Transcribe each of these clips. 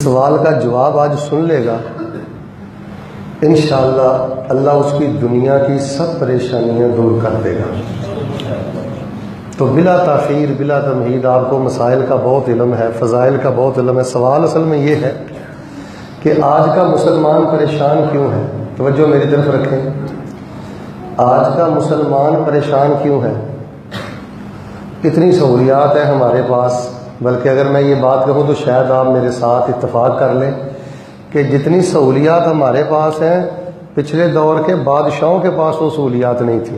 سوال کا جواب آج سن لے گا، انشاءاللہ اللہ اس کی دنیا کی سب پریشانیاں دور کر دے گا۔ تو بلا تاخیر بلا تمہید آپ کو مسائل کا بہت علم ہے، فضائل کا بہت علم ہے۔ سوال اصل میں یہ ہے کہ آج کا مسلمان پریشان کیوں ہے؟ توجہ میری طرف رکھیں، آج کا مسلمان پریشان کیوں ہے؟ اتنی سہولیات ہیں ہمارے پاس، بلکہ اگر میں یہ بات کہوں تو شاید آپ میرے ساتھ اتفاق کر لیں کہ جتنی سہولیات ہمارے پاس ہیں پچھلے دور کے بادشاہوں کے پاس وہ سہولیات نہیں تھیں۔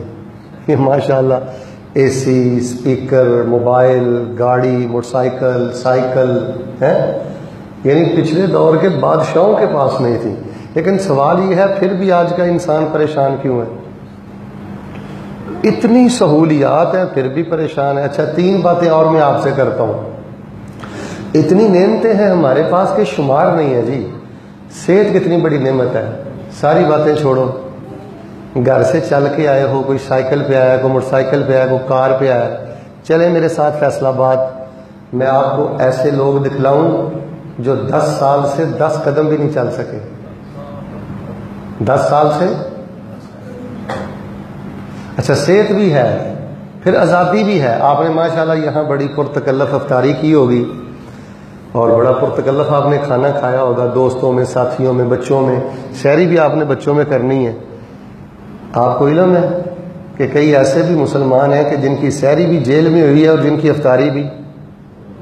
یہ ماشاءاللہ اے سی، اسپیکر، موبائل، گاڑی، موٹر سائیکل، سائیکل ہیں، یعنی پچھلے دور کے بادشاہوں کے پاس نہیں تھی۔ لیکن سوال یہ ہے پھر بھی آج کا انسان پریشان کیوں ہے؟ اتنی سہولیات ہیں پھر بھی پریشان ہے۔ اچھا، تین باتیں اور میں آپ سے کرتا ہوں۔ اتنی نعمتیں ہیں ہمارے پاس کہ شمار نہیں ہے جی۔ صحت کتنی بڑی نعمت ہے، ساری باتیں چھوڑو، گھر سے چل کے آئے ہو، کوئی سائیکل پہ آیا، کوئی موٹر سائیکل پہ آیا، کوئی کار پہ آیا، چلیں میرے ساتھ فیصلہ آباد، میں آپ کو ایسے لوگ دکھلاؤں جو 10 سال سے 10 قدم بھی نہیں چل سکے۔ 10 سال سے، اچھا صحت بھی ہے، پھر آزادی بھی ہے۔ آپ نے ماشاءاللہ یہاں بڑی پرتکلف افطاری کی ہوگی اور بڑا پرتکلف آپ نے کھانا کھایا ہوگا، دوستوں میں، ساتھیوں میں، بچوں میں، سحری بھی آپ نے بچوں میں کرنی ہے۔ آپ کو علم ہے کہ کئی ایسے بھی مسلمان ہیں کہ جن کی سحری بھی جیل میں ہوئی ہے اور جن کی افطاری بھی،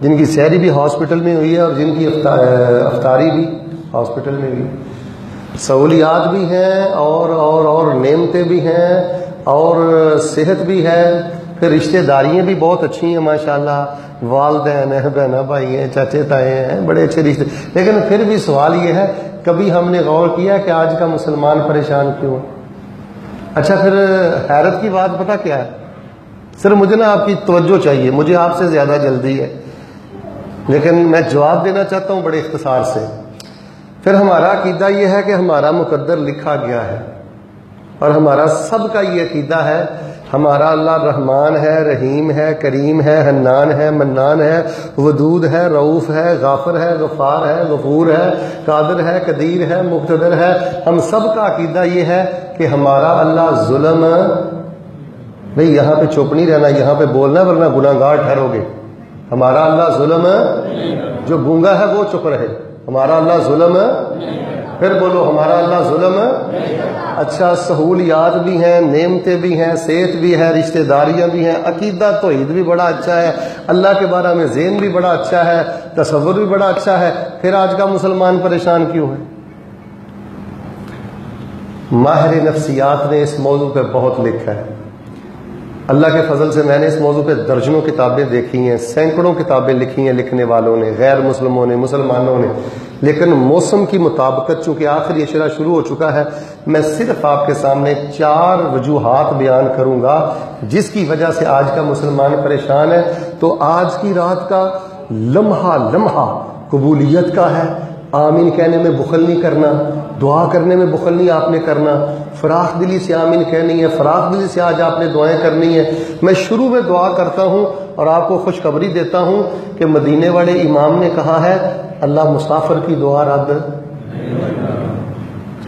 جن کی سحری بھی ہاسپٹل میں ہوئی ہے اور جن کی افطاری بھی ہاسپٹل میں ہوئی۔ سہولیات بھی ہیں اور نعمتیں بھی ہیں اور صحت بھی ہے، پھر رشتہ داریاں بھی بہت اچھی ہیں ماشاءاللہ، والدین ہیں، بہنا بھائی ہیں، چاچے تائے ہیں، بڑے اچھے رشتے۔ لیکن پھر بھی سوال یہ ہے، کبھی ہم نے غور کیا کہ آج کا مسلمان پریشان کیوں ہے؟ اچھا، پھر حیرت کی بات پتہ کیا ہے؟ صرف مجھے نا آپ کی توجہ چاہیے، مجھے آپ سے زیادہ جلدی ہے، لیکن میں جواب دینا چاہتا ہوں بڑے اختصار سے۔ پھر ہمارا عقیدہ یہ ہے کہ ہمارا مقدر لکھا گیا ہے، اور ہمارا سب کا یہ عقیدہ ہے ہمارا اللہ رحمان ہے، رحیم ہے، کریم ہے، حنان ہے، منان ہے، ودود ہے، رؤوف ہے، غافر ہے، غفار ہے، غفور ہے، قادر ہے، قدیر ہے، مقتدر ہے۔ ہم سب کا عقیدہ یہ ہے کہ ہمارا اللہ ظلم، بھئی یہاں پہ چپ نہیں رہنا، یہاں پہ بولنا ورنہ گناہ گار ٹھہرو گے۔ ہمارا اللہ ظلم، جو گونگا ہے وہ چپ رہے، ہمارا اللہ ظلم، پھر بولو ہمارا اللہ ظلم۔ اچھا، سہولیات بھی ہیں، نعمتیں بھی ہیں، صحت بھی ہے، رشتہ داریاں بھی ہیں، عقیدہ توحید بھی بڑا اچھا ہے، اللہ کے بارے میں ذہن بھی بڑا اچھا ہے، تصور بھی بڑا اچھا ہے، پھر آج کا مسلمان پریشان کیوں ہے؟ ماہر نفسیات نے اس موضوع پہ بہت لکھا ہے۔ اللہ کے فضل سے میں نے اس موضوع پہ درجنوں کتابیں دیکھی ہیں، سینکڑوں کتابیں لکھی ہیں لکھنے والوں نے، غیر مسلموں نے، مسلمانوں نے، لیکن موسم کی مطابقت چونکہ آخری اشرہ شروع ہو چکا ہے، میں صرف آپ کے سامنے 4 وجوہات بیان کروں گا جس کی وجہ سے آج کا مسلمان پریشان ہے۔ تو آج کی رات کا لمحہ لمحہ قبولیت کا ہے۔ آمین کہنے میں بخل نہیں کرنا، دعا کرنے میں بخل نہیں آپ نے کرنا، فراخ دلی سے آمین کہنی ہے، فراخ دلی سے آج آپ نے دعائیں کرنی ہے۔ میں شروع میں دعا کرتا ہوں اور آپ کو خوشخبری دیتا ہوں کہ مدینے والے امام نے کہا ہے اللہ مسافر کی دعا رد۔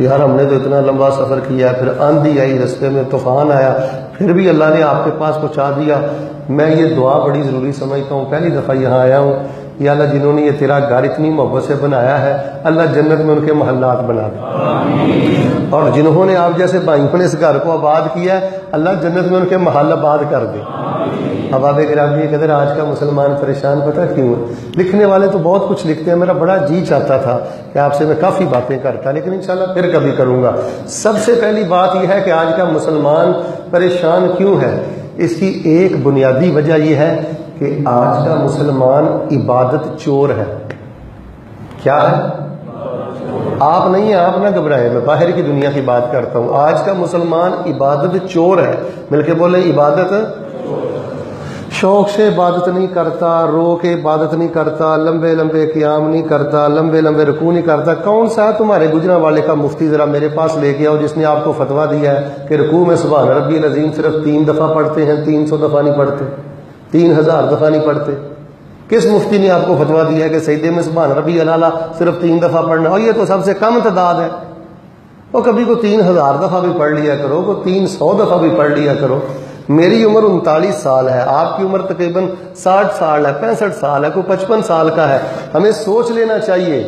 یار ہم نے تو اتنا لمبا سفر کیا ہے، پھر آندھی آئی، رستے میں طوفان آیا، پھر بھی اللہ نے آپ کے پاس پہنچا دیا۔ میں یہ دعا بڑی ضروری سمجھتا ہوں، پہلی دفعہ یہاں آیا ہوں، یا اللہ جنہوں نے یہ تیرا گھر اتنی محبت سے بنایا ہے اللہ جنت میں ان کے محلات بنا دے، اور جنہوں نے آپ جیسے بھائیوں نے اس گھر کو آباد کیا ہے اللہ جنت میں ان کے محل آباد کر دے۔ احباب گرامی قدر، آج کا مسلمان پریشان پتہ کیوں ہے؟ لکھنے والے تو بہت کچھ لکھتے ہیں، میرا بڑا جی چاہتا تھا کہ آپ سے میں کافی باتیں کرتا، لیکن انشاءاللہ پھر کبھی کروں گا۔ سب سے پہلی بات یہ ہے کہ آج کا مسلمان پریشان کیوں ہے؟ اس کی ایک بنیادی وجہ یہ ہے کہ آج کا مسلمان عبادت چور ہے۔ کیا ہے؟ آپ نہیں ہیں، آپ نہ گھبرائیں، میں باہر کی دنیا کی بات کرتا ہوں۔ آج کا مسلمان عبادت چور ہے۔ مل کے بولیں عبادت، شوق سے عبادت نہیں کرتا، رو کے عبادت نہیں کرتا، لمبے لمبے قیام نہیں کرتا، لمبے لمبے رکوع نہیں کرتا۔ کون سا ہے تمہارے گجرا والے کا مفتی؟ ذرا میرے پاس لے کے آؤ جس نے آپ کو فتویٰ دیا ہے کہ رکوع میں سبحان ربی العظیم صرف 3 دفعہ پڑھتے ہیں، 300 دفعہ نہیں پڑھتے، 3000 دفعہ نہیں پڑھتے۔ کس مفتی نے آپ کو فتویٰ دیا ہے کہ سجدے میں سبحان ربی الاعلیٰ صرف 3 دفعہ پڑھنا؟ اور یہ تو سب سے کم تعداد ہے، اور کبھی کو 3000 دفعہ بھی پڑھ لیا کرو، کو 300 دفعہ بھی پڑھ لیا کرو۔ میری عمر 39 سال ہے، آپ کی عمر تقریباً 60 سال ہے، 65 سال ہے، کوئی 55 سال کا ہے۔ ہمیں سوچ لینا چاہیے،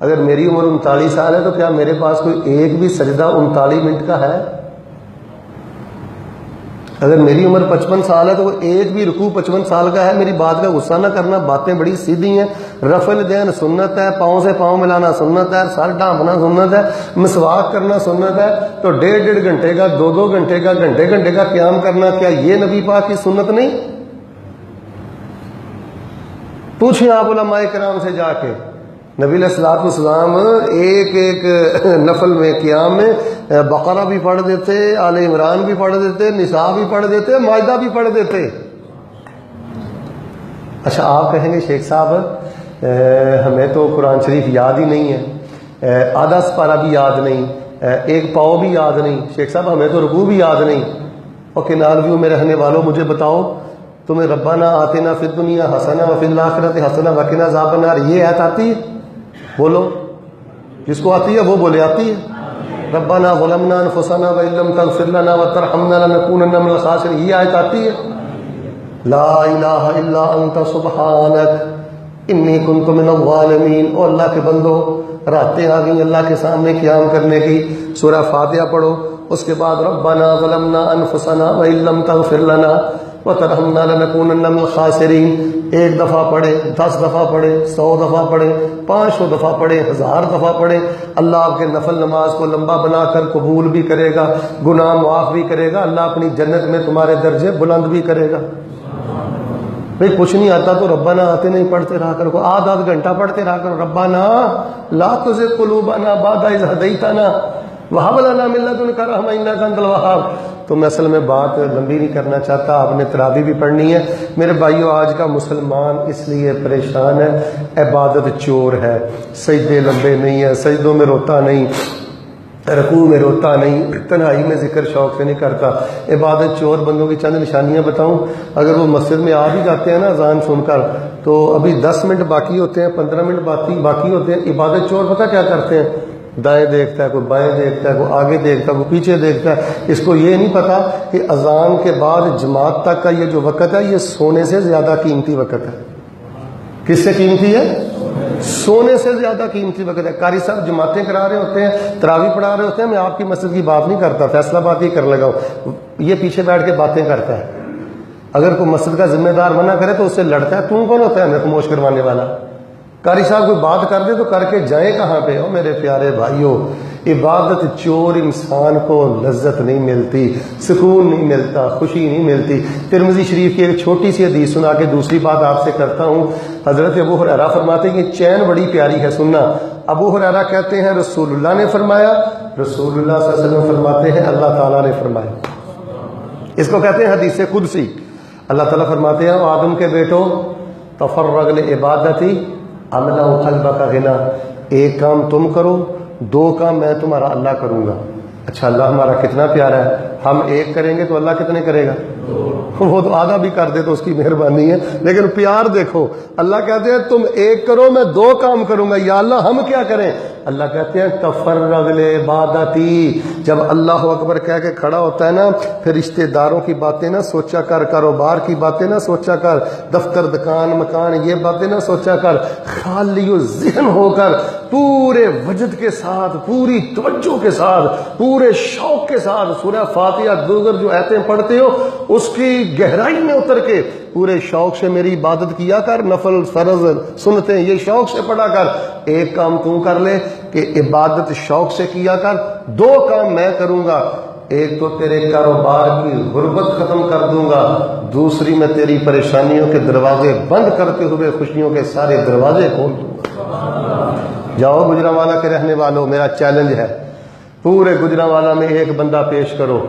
اگر میری عمر 39 سال ہے تو کیا میرے پاس کوئی ایک بھی سجدہ 39 منٹ کا ہے؟ اگر میری عمر 55 سال ہے تو وہ ایک بھی رکوع 55 سال کا ہے؟ میری بات کا غصہ نہ کرنا، باتیں بڑی سیدھی ہیں۔ رفع الیدین سنت ہے، پاؤں سے پاؤں ملانا سنت ہے، سر ڈھانپنا سنت ہے، مسواک کرنا سنت ہے، تو 1.5 گھنٹے کا، 2 گھنٹے کا، گھنٹے کا قیام کرنا، کیا یہ نبی پاک کی سنت نہیں؟ پوچھیں آپ علماء کرام سے جا کے، نبی علیہ الصلوۃ والسلام ایک نفل میں قیام میں بقرہ بھی پڑھ دیتے، آل عمران بھی پڑھ دیتے، نساء بھی پڑھ دیتے، مائدہ بھی پڑھ دیتے۔ اچھا آپ کہیں گے شیخ صاحب ہمیں تو قرآن شریف یاد ہی نہیں ہے، آدھا سپارہ بھی یاد نہیں، ایک پاؤ بھی یاد نہیں، شیخ صاحب ہمیں تو رکوع بھی یاد نہیں۔ اور کنار ویو میں رہنے والوں مجھے بتاؤ، تمہیں ربنا آتنا فی الدنیا حسنہ وفی الآخرۃ حسنہ وقنا عذاب النار یہ آیت آتی ہے؟ بولو، جس کو آتی ہے وہ بولے آتی ہے۔ ربنا ظلمنا انفسنا وان لم تغفر لنا وترحمنا لنكونن من الخاسرین یہ آیت آتی ہے؟ لا الہ الا انت سبحانک انی کنت من الظالمین۔ او اللہ کے بندو، راتیں آ گئی اللہ کے سامنے قیام کرنے کی، سورہ فاتحہ پڑھو، اس کے بعد ربنا ظلمنا انفسنا وان لم تغفر لنا وترحمنا لنكونن من الخاسرین 1 دفعہ پڑھے، 10 دفعہ پڑھے، 100 دفعہ پڑھے، 500 دفعہ پڑھے، 1000 دفعہ پڑھے، اللہ آپ کے نفل نماز کو لمبا بنا کر قبول بھی کرے گا، گناہ معاف بھی کرے گا، اللہ اپنی جنت میں تمہارے درجے بلند بھی کرے گا۔ بھئی کچھ نہیں آتا تو ربنا آتے نہیں پڑھتے رہا کرو، آدھ گھنٹہ پڑھتے رہا کرو، ربنا لا تزغ قلوبنا بعد اذ ہدیتنا وہب لنا من لدنک رحمۃ انک انت الوہاب۔ تو میں اصل میں بات لمبی نہیں کرنا چاہتا، آپ نے تراویح بھی پڑھنی ہے۔ میرے بھائیو، آج کا مسلمان اس لیے پریشان ہے، عبادت چور ہے، سجدے لمبے نہیں ہیں، سجدوں میں روتا نہیں، رکوع میں روتا نہیں، تنہائی میں ذکر شوق سے نہیں کرتا۔ عبادت چور بندوں کی چند نشانیاں بتاؤں۔ اگر وہ مسجد میں آ بھی جاتے ہیں نا اذان سن کر، تو ابھی 10 منٹ باقی ہوتے ہیں، 15 منٹ باقی ہوتے ہیں، عبادت چور پتہ کیا کرتے ہیں؟ دائیں دیکھتا ہے، کوئی بائیں دیکھتا ہے، کوئی آگے دیکھتا ہے، کوئی پیچھے دیکھتا ہے۔ اس کو یہ نہیں پتا کہ اذان کے بعد جماعت تک کا یہ جو وقت ہے یہ سونے سے زیادہ قیمتی وقت ہے۔ کس سے قیمتی ہے؟ سونے سے زیادہ قیمتی وقت ہے۔ قاری صاحب جماعتیں کرا رہے ہوتے ہیں، تراویح پڑھا رہے ہوتے ہیں، میں آپ کی مسجد کی بات نہیں کرتا، فیصلہ بات ہی کر لگا ہوں، یہ پیچھے بیٹھ کے باتیں کرتا ہے۔ اگر کوئی مسجد کا ذمہ دار منع کرے تو اس سے لڑتا ہے، تم کون ہوتا ہے ہمیں خاموش کروانے والا؟ قاری صاحب کوئی بات کر دے تو کر کے جائیں کہاں پہ؟ ہو میرے پیارے بھائیوں، عبادت چور انسان کو لذت نہیں ملتی، سکون نہیں ملتا، خوشی نہیں ملتی۔ ترمذی شریف کی ایک چھوٹی سی حدیث سنا کے دوسری بات آپ سے کرتا ہوں۔ حضرت ابو ہریرہ فرماتے ہیں کہ چین بڑی پیاری ہے، سننا۔ ابو ہریرہ کہتے ہیں رسول اللہ نے فرمایا، رسول اللہ صلی اللہ علیہ وسلم فرماتے ہیں اللہ تعالیٰ نے فرمایا۔ اس کو کہتے ہیں حدیث قدسی۔ اللہ تعالیٰ فرماتے ہیں آدم کے بیٹو تفرغ لعبادتی املا قلبک غنا، ایک کام تم کرو، 2 کام میں تمہارا اللہ کروں گا۔ اچھا اللہ ہمارا کتنا پیارا ہے، ہم ایک کریں گے تو اللہ کتنے کرے گا؟ وہ تو آدھا بھی کر دے تو اس کی مہربانی ہے، لیکن پیار دیکھو، اللہ کہتے ہیں تم ایک کرو میں 2 کام کروں گا۔ یا اللہ ہم کیا کریں؟ اللہ کہتے ہیں تفرغ لعبادتی، جب اللہ اکبر کہہ کے کھڑا ہوتا ہے نا، پھر رشتہ داروں کی باتیں نہ سوچا کر، کاروبار کی باتیں نہ سوچا کر، دفتر دکان مکان یہ باتیں نہ سوچا کر، خالی ذہن ہو کر پورے وجد کے ساتھ، پوری توجہ کے ساتھ، پورے شوق کے ساتھ سورہ فاتحہ دوسر جو آیتیں پڑھتے ہو اس کی گہرائی میں اتر کے پورے شوق سے میری عبادت کیا کر، نفل فرض سنتیں یہ شوق سے پڑھا کر۔ ایک کام تو کر لے کہ عبادت شوق سے کیا کر، 2 کام میں کروں گا، ایک تو تیرے کاروبار کی غربت ختم کر دوں گا، دوسری میں تیری پریشانیوں کے دروازے بند کرتے ہوئے خوشیوں کے سارے دروازے کھول دوں گا۔ جاؤ گجرانوالہ کے رہنے والوں، میرا چیلنج ہے، پورے گجرانوالہ میں ایک بندہ پیش کرو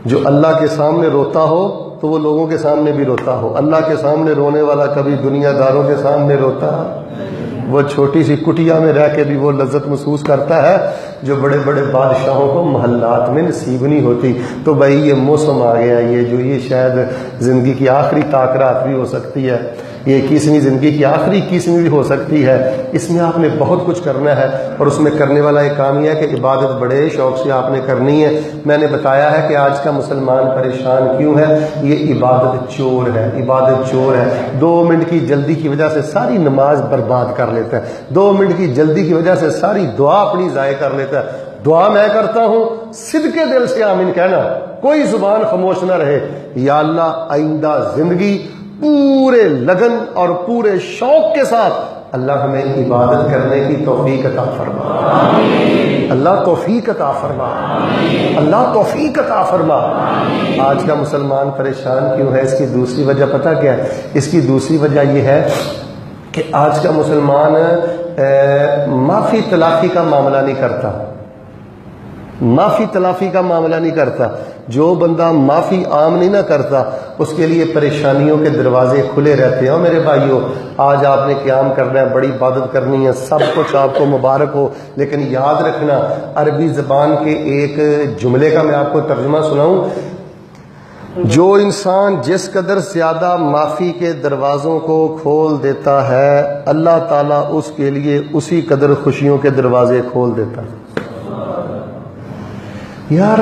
جو اللہ کے سامنے روتا ہو تو وہ لوگوں کے سامنے بھی روتا ہو۔ اللہ کے سامنے رونے والا کبھی دنیا داروں کے سامنے روتا ہے؟ وہ چھوٹی سی کٹیا میں رہ کے بھی وہ لذت محسوس کرتا ہے جو بڑے بڑے بادشاہوں کو محلات میں نصیب نہیں ہوتی۔ تو بھائی یہ موسم آ گیا، یہ شاید زندگی کی آخری تاک رات بھی ہو سکتی ہے۔ یہ 21ویں زندگی کی آخری 21ویں بھی ہو سکتی ہے، اس میں آپ نے بہت کچھ کرنا ہے، اور اس میں کرنے والا ایک کام یہ ہے کہ عبادت بڑے شوق سے آپ نے کرنی ہے۔ میں نے بتایا ہے کہ آج کا مسلمان پریشان کیوں ہے، یہ عبادت چور ہے، عبادت چور ہے۔ 2 منٹ کی جلدی کی وجہ سے ساری نماز برباد کر لیتا ہے، 2 منٹ کی جلدی کی وجہ سے ساری دعا اپنی ضائع کر لیتا ہے۔ دعا میں کرتا ہوں، صدقے دل سے آمین کہنا، کوئی زبان خاموش نہ رہے، یا اللہ آئندہ زندگی پورے لگن اور پورے شوق کے ساتھ اللہ ہمیں عبادت کرنے کی توفیق عطا فرما، اللہ توفیق عطا فرما، اللہ توفیق عطا فرما۔ آج کا مسلمان پریشان کیوں ہے، اس کی دوسری وجہ پتہ کیا ہے؟ اس کی دوسری وجہ یہ ہے کہ آج کا مسلمان معافی تلافی کا معاملہ نہیں کرتا، معافی تلافی کا معاملہ نہیں کرتا۔ جو بندہ معافی عام نہیں نہ کرتا، اس کے لیے پریشانیوں کے دروازے کھلے رہتے ہیں۔ میرے بھائیوں، آج آپ نے قیام کرنا ہے، بڑی عبادت کرنی ہے، سب کچھ آپ کو مبارک ہو، لیکن یاد رکھنا عربی زبان کے ایک جملے کا میں آپ کو ترجمہ سناؤں۔ جو انسان جس قدر زیادہ معافی کے دروازوں کو کھول دیتا ہے، اللہ تعالیٰ اس کے لیے اسی قدر خوشیوں کے دروازے کھول دیتا ہے۔ یار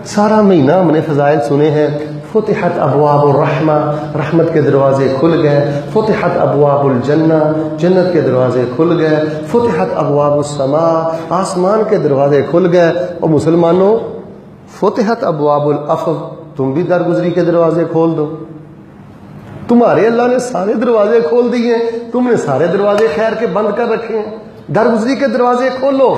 سارا مہینہ ہم نے فضائل سنے ہیں، فتحت ابواب الرحمہ، رحمت کے دروازے کھل گئے، فتحت ابواب الجنہ، جنت کے دروازے کھل گئے، فتحت ابواب السماء، آسمان کے دروازے کھل گئے۔ اور مسلمانوں، فتحت ابواب العفو، تم بھی درگزری کے دروازے کھول دو۔ تمہارے اللہ نے سارے دروازے کھول دیے، تم نے سارے دروازے خیر کے بند کر رکھے ہیں۔ درگزری کے دروازے کھولو۔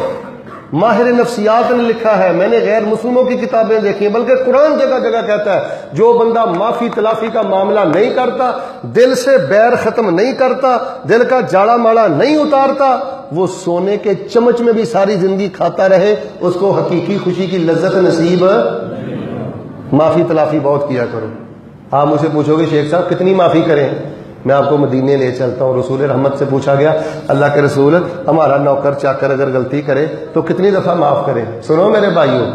ماہر نفسیات نے لکھا ہے، میں نے غیر مسلموں کی کتابیں دیکھی ہیں، بلکہ قرآن جگہ جگہ کہتا ہے، جو بندہ معافی تلافی کا معاملہ نہیں کرتا، دل سے بیر ختم نہیں کرتا، دل کا جاڑا ماڑا نہیں اتارتا، وہ سونے کے چمچ میں بھی ساری زندگی کھاتا رہے، اس کو حقیقی خوشی کی لذت نصیب۔ معافی تلافی بہت کیا کرو۔ آپ مجھ سے پوچھو گے شیخ صاحب کتنی معافی کریں؟ میں آپ کو مدینے لے چلتا ہوں۔ رسول رحمت سے پوچھا گیا، اللہ کے رسول ہمارا نوکر چاکر اگر غلطی کرے تو کتنی دفعہ معاف کریں؟ سنو میرے بھائیوں،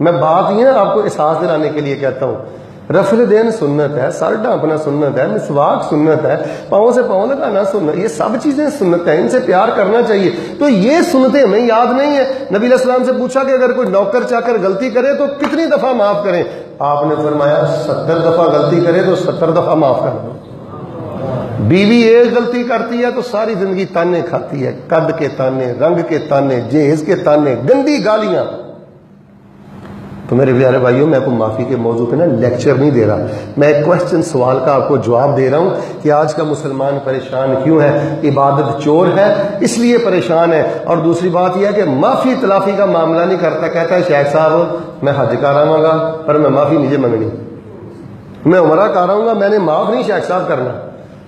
میں بات یہ آپ کو احساس دلانے کے لیے کہتا ہوں، رفع دین سنت ہے، سر ڈھانپنا سنت ہے، مسواک سنت ہے، پاؤں سے پاؤں لگانا سنت، یہ سب چیزیں سنت ہیں، ان سے پیار کرنا چاہیے۔ تو یہ سنتیں ہمیں یاد نہیں ہے۔ نبی علیہ السلام سے پوچھا کہ اگر کوئی نوکر چاکر غلطی کرے تو کتنی دفعہ معاف کریں؟ آپ نے فرمایا 70 دفعہ غلطی کرے تو 70 دفعہ معاف کر دو۔ بیوی ایک غلطی کرتی ہے تو ساری زندگی تانے کھاتی ہے، قد کے تانے، رنگ کے تانے، جہیز کے تانے، گندی گالیاں۔ تو میرے پیارے بھائیوں، میں آپ کو معافی کے موضوع پہ لیکچر نہیں دے رہا، میں ایک کوشچن سوال کا آپ کو جواب دے رہا ہوں کہ آج کا مسلمان پریشان کیوں ہے؟ عبادت چور ہے اس لیے پریشان ہے، اور دوسری بات یہ ہے کہ معافی تلافی کا معاملہ نہیں کرتا۔ کہتا ہے شیخ صاحب میں حج کر رہا گا پر میں معافی نہیں منگنی، میں عمرہ کر رہا ہوں گا، میں نے معاف نہیں شیخ صاحب کرنا۔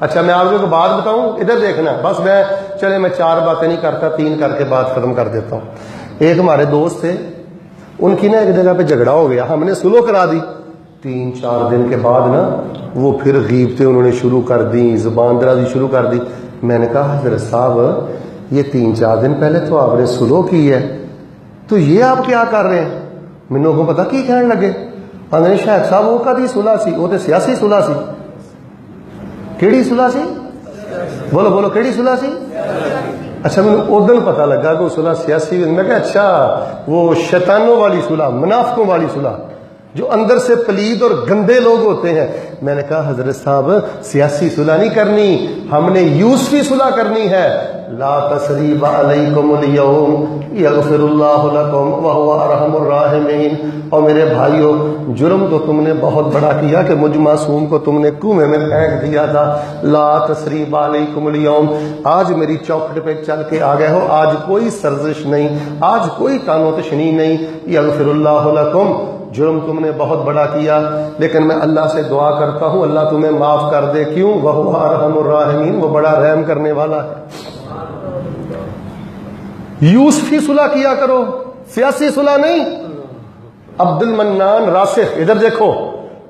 اچھا میں آپ کو ایک بات بتاؤں، ادھر دیکھنا، بس میں 4 باتیں نہیں کرتا، 3 کر کے بات ختم کر دیتا ہوں۔ ایک ہمارے دوست تھے، ان کی ایک جگہ پہ جھگڑا ہو گیا، ہم نے سلو کرا دی، 3-4 دن کے بعد وہ پھر غیبتیں انہوں نے شروع کر دی، زبان درازی شروع کر دی۔ میں نے کہا حضرت صاحب یہ 3-4 دن پہلے تو آپ نے سلو کی ہے، تو یہ آپ کیا کر رہے ہیں؟ مینوں کو پتا کی کہنے لگے، آدھے شیخ صاحب وہ کدی صلح سی، وہ تو سیاسی صلح سی۔ کیڑی صلح سی؟ بولو بولو، کیڑی صلح سی؟ اچھا مجھے ادھر پتا لگا کہ وہ صلح سیاسی ہوئی۔ میں کہا اچھا وہ شیطانوں والی صلح، منافقوں والی صلح، جو اندر سے پلید اور گندے لوگ ہوتے ہیں۔ میں نے کہا حضرت صاحب سیاسی صلح نہیں کرنی، ہم نے یوسفی صلح کرنی ہے۔ لا تثریب علیکم اليوم یغفر اللہ لکم وہو ارحم الراحمین۔ اور میرے بھائیوں، جرم تو تم نے بہت بڑا کیا کہ مجھ معصوم کو تم نے کنویں میں پھینک دیا تھا۔ لا تثریب علیکم اليوم، آج میری چوکھٹ پہ چل کے آ گئے ہو، آج کوئی سرزش نہیں، آج کوئی تان و تشنی نہیں۔ یغفر اللہ لکم، جرم تم نے بہت بڑا کیا، لیکن میں اللہ سے دعا کرتا ہوں اللہ تمہیں معاف کر دے۔ کیوں؟ وَهُوَ أَرْحَمُ الرَّاحِمِينَ، وہ بڑا رحم کرنے والا ہے۔ یوسفی صلح کیا کرو، سیاسی صلح نہیں۔ عبد المنان راسخ، ادھر دیکھو،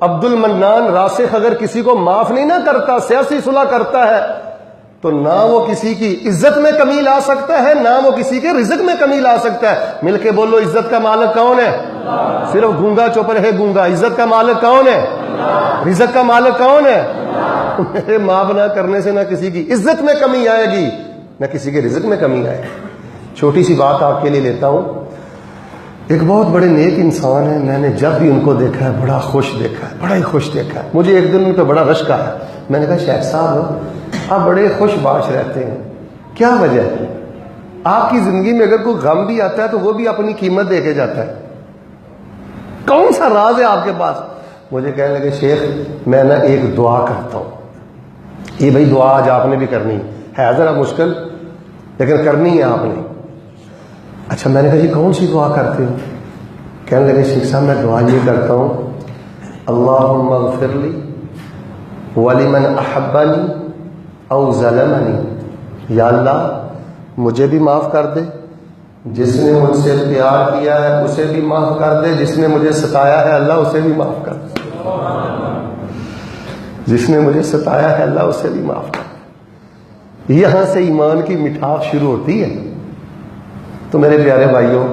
عبد المنان راسخ اگر کسی کو معاف نہیں نہ کرتا، سیاسی صلح کرتا ہے، تو نہ وہ کسی کی عزت میں کمی لا سکتا ہے، نہ وہ کسی کے رزق میں کمی لا سکتا ہے۔ مل کے بولو، عزت کا مالک کون ہے؟ صرف گونگا چپ رہے گونگا، عزت کا مالک کون ہے؟ رزق کا مالک کون ہے؟ میرے معاف نہ کرنے سے نہ کسی کی عزت میں کمی آئے گی نہ کسی کے رزق میں کمی آئے گی۔ چھوٹی سی بات آپ کے لیے لیتا ہوں، ایک بہت بڑے نیک انسان ہیں، میں نے جب بھی ان کو دیکھا ہے بڑا خوش دیکھا ہے، بڑا ہی خوش دیکھا ہے۔ مجھے ایک دن ان پہ بڑا رشک آیا، میں نے کہا شیخ صاحب آپ بڑے خوش باش رہتے ہیں، کیا وجہ ہے؟ آپ کی زندگی میں اگر کوئی غم بھی آتا ہے تو وہ بھی اپنی قیمت دے کے جاتا ہے، کون سا راز ہے آپ کے پاس؟ مجھے کہنے لگے شیخ میں نا ایک دعا کرتا ہوں، یہ بھائی دعا آج آپ نے بھی کرنی ہے ذرا مشکل لیکن کرنی ہے آپ نے۔ اچھا میں نے کہا جی کون سی دعا کرتے ہو؟ کہنے لگے شیخ صاحب میں دعا یہ کرتا ہوں، اللہم اغفر لی ولمن احبنی او ظلمنی، یا اللہ مجھے بھی معاف کر دے، جس نے مجھ سے پیار کیا ہے اسے بھی معاف کر دے، جس نے مجھے ستایا ہے اللہ اسے بھی معاف کر دے، جس نے مجھے ستایا ہے اللہ اسے بھی معاف کر دے۔ یہاں سے ایمان کی مٹھاس شروع ہوتی ہے۔ تو میرے پیارے بھائیوں،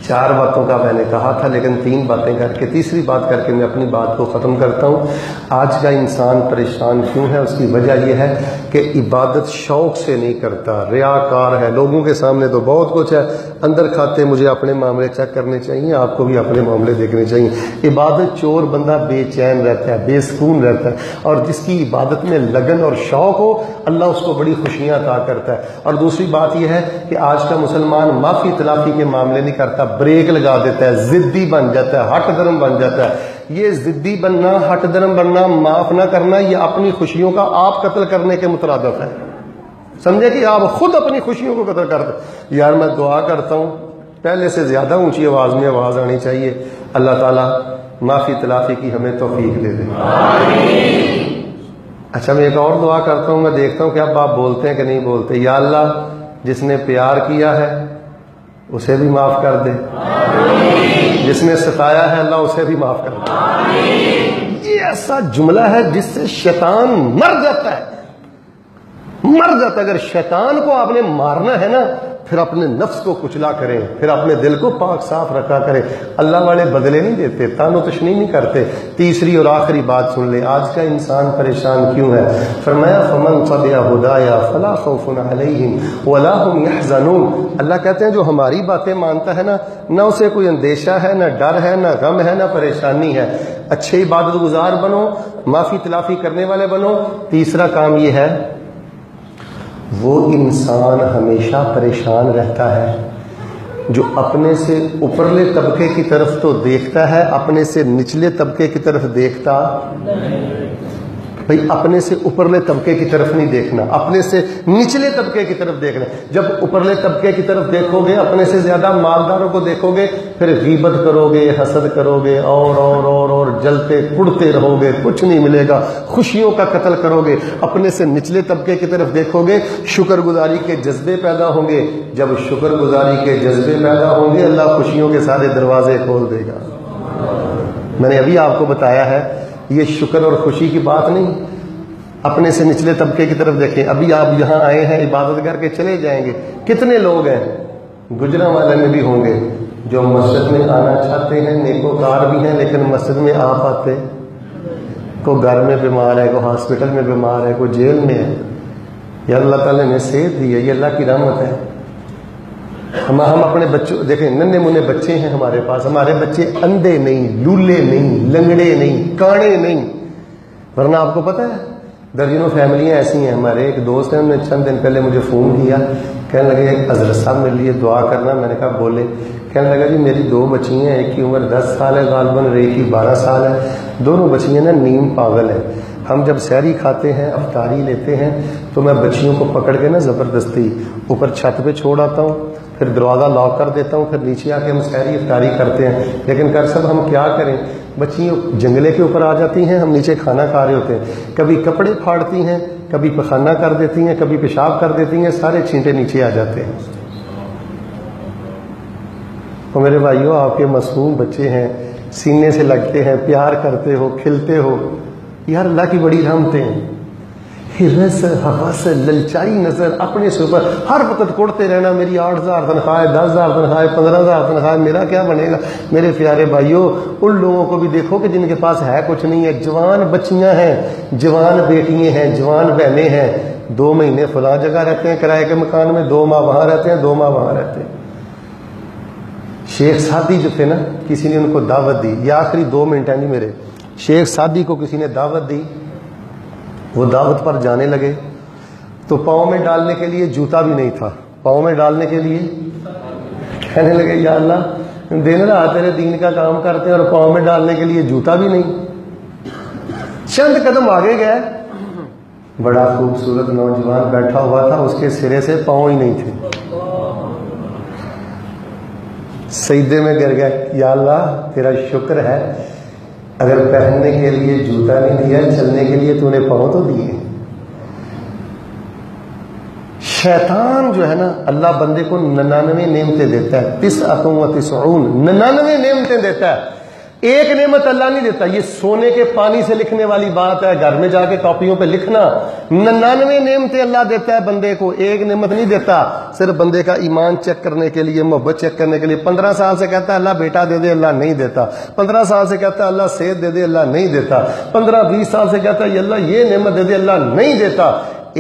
4 باتوں کا میں نے کہا تھا لیکن 3 باتیں کر کے تیسری بات کر کے میں اپنی بات کو ختم کرتا ہوں۔ آج کا انسان پریشان کیوں ہے؟ اس کی وجہ یہ ہے کہ عبادت شوق سے نہیں کرتا، ریاکار ہے۔ لوگوں کے سامنے تو بہت کچھ ہے، اندر کھاتے مجھے اپنے معاملے چیک کرنے چاہیے، آپ کو بھی اپنے معاملے دیکھنے چاہیے۔ عبادت چور بندہ بے چین رہتا ہے، بے سکون رہتا ہے، اور جس کی عبادت میں لگن اور شوق ہو اللہ اس کو بڑی خوشیاں عطا کرتا ہے۔ اور دوسری بات یہ ہے کہ آج کا مسلمان معافی تلافی کے معاملے نہیں کرتا، بریک لگا دیتا ہے، ضدی بن جاتا ہے، ہٹ درم بن جاتا ہے۔ یہ ضدی بننا، ہٹ درم بننا، معاف نہ کرنا، یہ اپنی خوشیوں کا آپ قتل کرنے کے مترادف ہے۔ سمجھے کہ آپ خود اپنی خوشیوں کو قتل کرتے۔ یار میں دعا کرتا ہوں پہلے سے زیادہ اونچی آواز میں آواز آنی چاہیے، اللہ تعالیٰ معافی تلافی کی ہمیں توفیق دے دے۔ اچھا میں ایک اور دعا کرتا ہوں، میں دیکھتا ہوں کہ اب آپ بولتے ہیں کہ نہیں بولتے۔ یا اللہ جس نے پیار کیا ہے اسے بھی معاف کر دے، جس نے ستایا ہے اللہ اسے بھی معاف کر دے۔ یہ ایسا جملہ ہے جس سے شیطان مر جاتا ہے، مر جاتا ہے۔ اگر شیطان کو آپ نے مارنا ہے نا پھر اپنے نفس کو کچلا کریں، پھر اپنے دل کو پاک صاف رکھا کریں۔ اللہ والے بدلے نہیں دیتے، تان و تشنی نہیں کرتے۔ تیسری اور آخری بات سن لیں، آج کا انسان پریشان کیوں ہے؟ فرمایا فمن تبع ہدایا فلا خوف علیہم ولا هم يحزنون۔ اللہ کہتے ہیں جو ہماری باتیں مانتا ہے نا، نہ اسے کوئی اندیشہ ہے، نہ ڈر ہے، نہ غم ہے، نہ پریشانی ہے۔ اچھے عبادت گزار بنو، معافی تلافی کرنے والے بنو۔ تیسرا کام یہ ہے، وہ انسان ہمیشہ پریشان رہتا ہے جو اپنے سے اوپرلے طبقے کی طرف تو دیکھتا ہے، اپنے سے نچلے طبقے کی طرف دیکھتا بھئی اپنے سے اوپرلے طبقے کی طرف نہیں دیکھنا، اپنے سے نچلے طبقے کی طرف دیکھنا۔ جب اوپرلے طبقے کی طرف دیکھو گے، اپنے سے زیادہ مالداروں کو دیکھو گے، پھر غیبت کرو گے، حسد کرو گے، اور جلتے پڑتے رہو گے، کچھ نہیں ملے گا، خوشیوں کا قتل کرو گے۔ اپنے سے نچلے طبقے کی طرف دیکھو گے، شکر گزاری کے جذبے پیدا ہوں گے۔ جب شکر گزاری کے جذبے پیدا ہوں گے اللہ خوشیوں کے سارے دروازے کھول دے گا۔ میں نے ابھی آپ کو بتایا ہے یہ شکر اور خوشی کی بات نہیں، اپنے سے نچلے طبقے کی طرف دیکھیں۔ ابھی آپ یہاں آئے ہیں، عبادت کر کے چلے جائیں گے۔ کتنے لوگ ہیں گجرانوالے میں بھی ہوں گے جو مسجد میں آنا چاہتے ہیں، نیکوکار بھی ہیں، لیکن مسجد میں آ پاتے، کوئی گھر میں بیمار ہے، کوئی ہاسپٹل میں بیمار ہے، کوئی جیل میں ہے۔ یا اللہ تعالیٰ نے صحت دی ہے، یہ اللہ کی رحمت ہے۔ ہم اپنے بچوں دیکھیں، ننھے منھے بچے ہیں ہمارے پاس، ہمارے بچے اندھے نہیں، لولے نہیں، لنگڑے نہیں، کانے نہیں، ورنہ آپ کو پتہ ہے درجنوں فیملیاں ایسی ہیں۔ ہمارے ایک دوست ہیں، انہوں نے چند دن پہلے مجھے فون کیا، کہنے لگے حضرت صاحب میرے لیے دعا کرنا۔ میں نے کہا بولے۔ کہنے لگا جی میری 2 بچی ہیں، ایک کی عمر 10 سال ہے غالباً اور ایک کی 12 سال ہے۔ دونوں بچیاں نا نیم پاگل ہیں۔ ہم جب سحری کھاتے ہیں، افطاری لیتے ہیں، تو میں بچیوں کو پکڑ کے نا زبردستی اوپر چھت پہ چھوڑ آتا ہوں، پھر دروازہ لاک کر دیتا ہوں، پھر نیچے آ کے ہم سحری افطاری کرتے ہیں۔ لیکن کر سب ہم کیا کریں، بچیاں جنگلے کے اوپر آ جاتی ہیں، ہم نیچے کھانا کھا رہے ہوتے ہیں، کبھی کپڑے پھاڑتی ہیں، کبھی پخانہ کر دیتی ہیں، کبھی پیشاب کر دیتی ہیں، سارے چھینٹے نیچے آ جاتے ہیں۔ تو میرے بھائیوں آپ کے معصوم بچے ہیں، سینے سے لگتے ہیں، پیار کرتے ہو، کھلتے ہو، یار اللہ کی بڑی رحمتیں ہیں۔ ہرس حوث للچائی نظر، اپنے سے اوپر ہر وقت کوڑتے رہنا میری 8,000 تنخواہ ہے، 10,000 تنخواہ ہے، 15,000 تنخواہ ہے، میرا کیا بنے گا۔ میرے پیارے بھائیوں، ان لوگوں کو بھی دیکھو کہ جن کے پاس ہے کچھ نہیں ہے، جوان بچیاں ہیں، جوان بیٹیاں ہیں، جوان بہنیں ہیں، 2 مہینے فلاں جگہ رہتے ہیں کرائے کے مکان میں، 2 ماہ وہاں رہتے ہیں، 2 ماہ وہاں رہتے ہیں۔ شیخ سعدی جو تھے نا، کسی نے ان کو دعوت دی، یہ آخری 2 منٹ ہیں جی میرے، شیخ سعدی کو کسی نے دعوت دی، وہ دعوت پر جانے لگے تو پاؤں میں ڈالنے کے لیے جوتا بھی نہیں تھا، پاؤں میں ڈالنے کے لیے کہنے لگے یا اللہ دن رات تیرے دین کا کام کرتے ہیں اور پاؤں میں ڈالنے کے لیے جوتا بھی نہیں۔ چند قدم آگے گئے، بڑا خوبصورت نوجوان بیٹھا ہوا تھا، اس کے سرے سے پاؤں ہی نہیں تھے، سجدے میں گر گئے، یا اللہ تیرا شکر ہے اگر پہننے کے لیے جوتا نہیں دیا، چلنے کے لیے تو نے پاؤں تو دیے۔ شیطان جو ہے نا، اللہ بندے کو 99 نعمتیں دیتا ہے، 99 نعمتیں دیتا ہے، ایک نعمت اللہ نہیں دیتا۔ یہ سونے کے پانی سے لکھنے والی بات ہے، گھر میں جا کے کاپیوں پہ لکھنا، 99 نعمتیں اللہ دیتا ہے بندے کو، ایک نعمت نہیں دیتا۔ صرف بندے کا ایمان چیک کرنے کے لیے، محبت چیک کرنے کے لیے۔ 15 سال سے کہتا ہے اللہ بیٹا دے دے، اللہ نہیں دیتا۔ 15 سال سے کہتا ہے اللہ صحت دے دے، اللہ نہیں دیتا۔ 15-20 سال سے کہتا ہے اللہ یہ نعمت دے دے، اللہ نہیں دیتا۔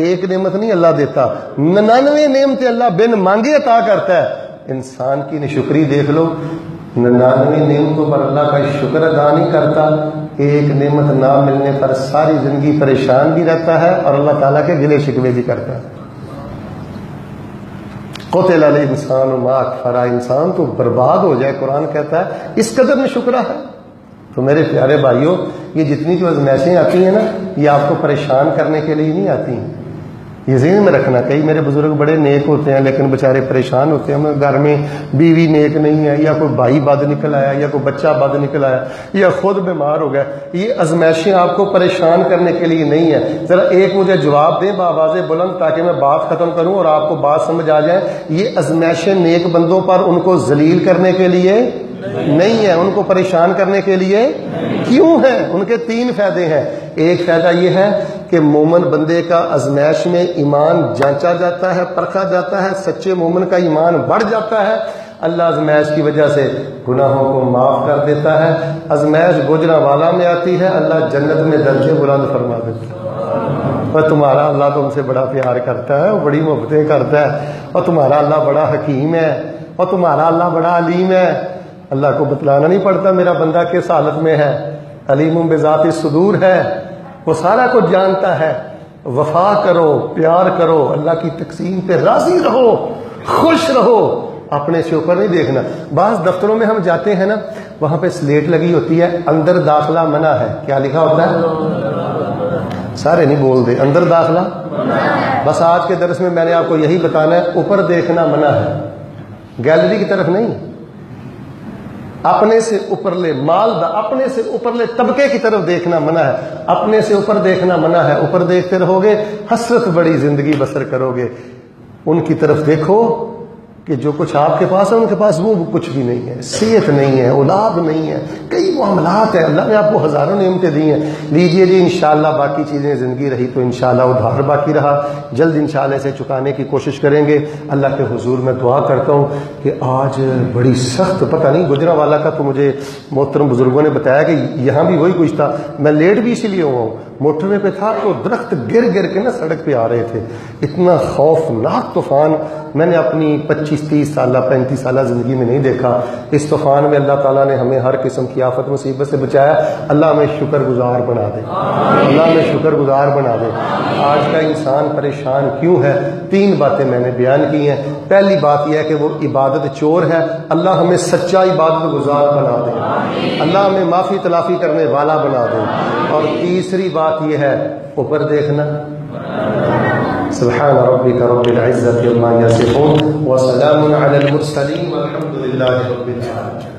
ایک نعمت نہیں اللہ دیتا، 99 نعمتیں اللہ بن مانگے عطا کرتا ہے۔ انسان کی نشکری دیکھ لو، 99 نعمتوں پر اللہ کا شکر ادا نہیں کرتا، ایک نعمت نہ ملنے پر ساری زندگی پریشان بھی رہتا ہے اور اللہ تعالیٰ کے گلے شکوے بھی کرتا ہے۔ قتل الانسان ما اکفرہ، انسان تو برباد ہو جائے، قرآن کہتا ہے اس قدر نشکرہ ہے۔ تو میرے پیارے بھائیوں، یہ جتنی جو ازمائشیں آتی ہیں نا، یہ آپ کو پریشان کرنے کے لیے نہیں آتی ہیں، یہ ذہن میں رکھنا۔ کئی میرے بزرگ بڑے نیک ہوتے ہیں لیکن بیچارے پریشان ہوتے ہیں، گھر میں بیوی نیک نہیں ہے، یا کوئی بھائی بد نکل آیا، یا کوئی بچہ بد نکل آیا، یا خود بیمار ہو گیا۔ یہ ازمائشیں آپ کو پریشان کرنے کے لیے نہیں ہے۔ ذرا ایک مجھے جواب دیں بآواز بلند تاکہ میں بات ختم کروں اور آپ کو بات سمجھ آ جائے۔ یہ ازمائشیں نیک بندوں پر ان کو ذلیل کرنے کے لیے نہیں ہے، ان کو پریشان کرنے کے لیے کیوں ہے؟ ان کے 3 فائدے ہیں۔ ایک فائدہ یہ ہے کہ مومن بندے کا ازمائش میں ایمان جانچا جاتا ہے، پرکھا جاتا ہے، سچے مومن کا ایمان بڑھ جاتا ہے، اللہ ازمائش کی وجہ سے گناہوں کو معاف کر دیتا ہے۔ ازمائش گوجرانوالا میں آتی ہے، اللہ جنت میں درجے بلند فرما دیتا ہے۔ اور تمہارا اللہ تم سے بڑا پیار کرتا ہے، وہ بڑی محبتیں کرتا ہے، اور تمہارا اللہ بڑا حکیم ہے، اور تمہارا اللہ بڑا علیم ہے۔ اللہ کو بتلانا نہیں پڑتا میرا بندہ کس حالت میں ہے، علیم بذات الصدور ہے، وہ سارا کچھ جانتا ہے۔ وفا کرو، پیار کرو، اللہ کی تقسیم پہ راضی رہو، خوش رہو، اپنے سے اوپر نہیں دیکھنا۔ بعض دفتروں میں ہم جاتے ہیں نا، وہاں پہ سلیٹ لگی ہوتی ہے، اندر داخلہ منع ہے۔ کیا لکھا ہوتا ہے؟ سارے نہیں بول دے، اندر داخلہ۔ بس آج کے درس میں میں نے آپ کو یہی بتانا ہے، اوپر دیکھنا منع ہے، گیلری کی طرف نہیں، اپنے سے اوپر لے اپنے سے اوپر لے طبقے کی طرف دیکھنا منع ہے، اپنے سے اوپر دیکھنا منع ہے۔ اوپر دیکھتے رہو گے حسرت بڑی زندگی بسر کرو گے۔ ان کی طرف دیکھو کہ جو کچھ آپ کے پاس ہے ان کے پاس وہ کچھ بھی نہیں ہے، صحت نہیں ہے، اولاد نہیں ہے، کئی معاملات ہیں، اللہ نے آپ کو ہزاروں نعمتیں دی ہیں، لیجئے جی انشاءاللہ۔ باقی چیزیں زندگی رہی تو انشاءاللہ ادھار باقی رہا، جلد انشاءاللہ اسے چکانے کی کوشش کریں گے۔ اللہ کے حضور میں دعا کرتا ہوں کہ آج بڑی سخت، پتہ نہیں گجرانوالا کا تو مجھے محترم بزرگوں نے بتایا کہ یہاں بھی وہی کچھ تھا، میں لیٹ بھی اسی لیے ہوا ہوں، موٹر وے پہ تھا تو درخت گر گر کے نا سڑک پہ آ رہے تھے، اتنا خوفناک طوفان میں نے اپنی 25-30 سالہ 35 سالہ زندگی میں نہیں دیکھا۔ اس طوفان میں اللہ تعالیٰ نے ہمیں ہر قسم کی آفت مصیبت سے بچایا۔ اللہ ہمیں شکر گزار بنا دے، اللہ ہمیں شکر گزار بنا دے۔ آج کا انسان پریشان کیوں ہے؟ 3 باتیں میں نے بیان کی ہیں۔ پہلی بات یہ ہے کہ وہ عبادت چور ہے، اللہ ہمیں سچا عبادت گزار بنا دے، اللہ ہمیں معافی تلافی کرنے والا بنا دے۔ اور تیسری بات یہ ہے اوپر دیکھنا۔ سبحان ربك رب العزة عما يصفون وسلام على المرسلين والحمد لله رب العالمين۔